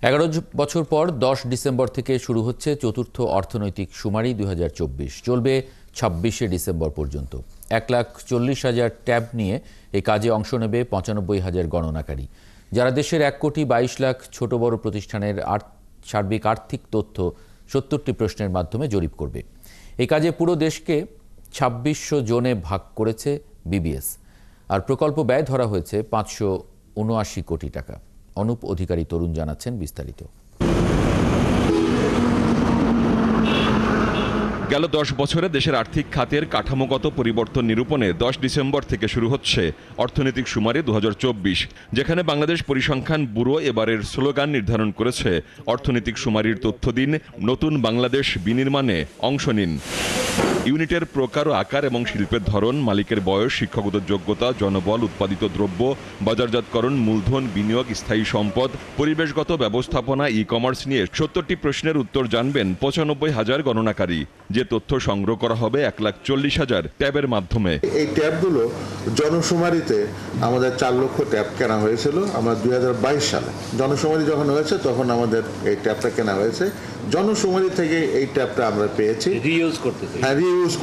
11 বছর পর 10 ডিসেম্বর থেকে শুরু হচ্ছে চতুর্থ অর্থনৈতিক শুমারি 2024। চলবে 26শে ডিসেম্বর পর্যন্ত। 1,40,000 ট্যাব নিয়ে এই কাজে অংশ নেবে 95,000 গণনাকারী, যারা দেশের 1,22 লাখ ছোট বড় প্রতিষ্ঠানের সার্বিক আর্থিক তথ্য 70টি প্রশ্নের মাধ্যমে জরিপ করবে। এই কাজে পুরো দেশকে 2600 জোনে ভাগ করেছে বিবিএস, আর প্রকল্প ব্যয় ধরা হয়েছে 579 কোটি টাকা। অনুপ অধিকারী তরুণ জানাচ্ছেন বিস্তারিত। গেল 10 বছরে দেশের আর্থিক খাতের কাঠামোগত পরিবর্তন নিরূপণে 10 ডিসেম্বর থেকে শুরু হচ্ছে অর্থনৈতিক শুমারি 2024, যেখানে বাংলাদেশ পরিসংখ্যান ব্যুরো এবারের স্লোগান নির্ধারণ করেছে, অর্থনৈতিক শুমারির তথ্য দিন, নতুন বাংলাদেশ বিনির্মাণে অংশ নিন। ইউনিটের প্রকার ও আকার এবং শিল্পের ধরন, মালিকের বয়স, শিক্ষাগত যোগ্যতা, জনবল, উৎপাদিত দ্রব্য, বাজারজাতকরণ, মূলধন, বিনিয়োগ, স্থায়ী সম্পদ, পরিবেশগত ব্যবস্থাপনা, ই-কমার্স নিয়ে 70টি প্রশ্নের উত্তর জানবেন 95,000 গণনাকারী। যে তথ্য সংগ্রহ করা হবে 1,40,000 ট্যাবের মাধ্যমে। এই ট্যাবগুলো জনশুমারিতে আমাদের 4 লক্ষ ট্যাব কেনা হয়েছিল। আমরা 2022 সালে জনশুমারি যখন হয়েছে তখন আমাদের এই ট্যাবটা কেনা হয়েছে। জনশুমারি থেকে এই ট্যাবটা আমরা পেয়েছি, রিইউজ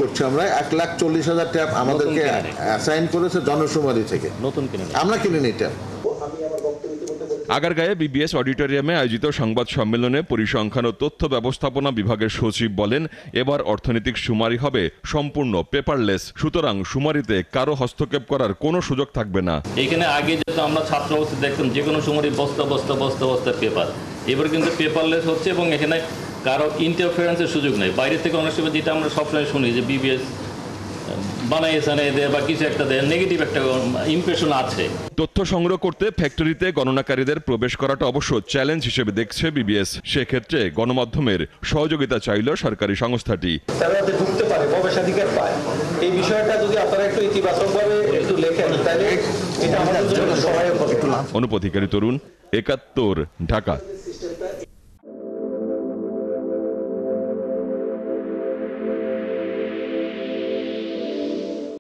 করছি আমরা। 1,40,000 ট্যাব আমাদেরকে অ্যাসাইন করেছে জনশুমারি থেকে, নতুন কিনে আমরা কিনিনি ট্যাব। আগারগাঁয়ে বিবিএস অডিটোরিয়ামে আয়োজিত সংবাদ সম্মেলনে পরিসংখ্যান ও তথ্য ব্যবস্থাপনা বিভাগের সচিব বলেন, এবার অর্থনৈতিক শুমারি হবে সম্পূর্ণ পেপারলেস, সুতরাং শুমারিতে কারো হস্তক্ষেপ করার কোনো সুযোগ থাকবে না। এখানে আগে যেটা আমরা ছাত্র অবস্থায় দেখতাম যে কোনো শুমারি বস্তা পেপার, এবার কিন্তু পেপারলেস হচ্ছে এবং এখানে কারো ইন্টারফারেন্সের সুযোগ নেই। বাইরে থেকে অনেক সময় যেটা আমরা সবসময় শুনি যে বিবিএস বানাইছে দেয় বা কিছু একটা দেয়, নেগেটিভ একটা ইমপ্রেশন আছে। তথ্য সংগ্রহ করতে ফ্যাক্টরিতে গণনাকারীদের প্রবেশ করাটা অবশ্য চ্যালেঞ্জ হিসেবে দেখছে বিবিএস। সেক্ষেত্রে গণমাধ্যমের সহযোগিতা চাইল সরকারি সংস্থাটি। তারা যাতে ঢুকতে পারে, প্রবেশাধিকার পায়, এই বিষয়টা যদি আপনারা একটু ইতিবাচকভাবে একটু লেখেন তাহলে এটা আমাদের জন্য সহায়ক হবে। অনুপ অধিকারী তরুণ, 71, ঢাকা।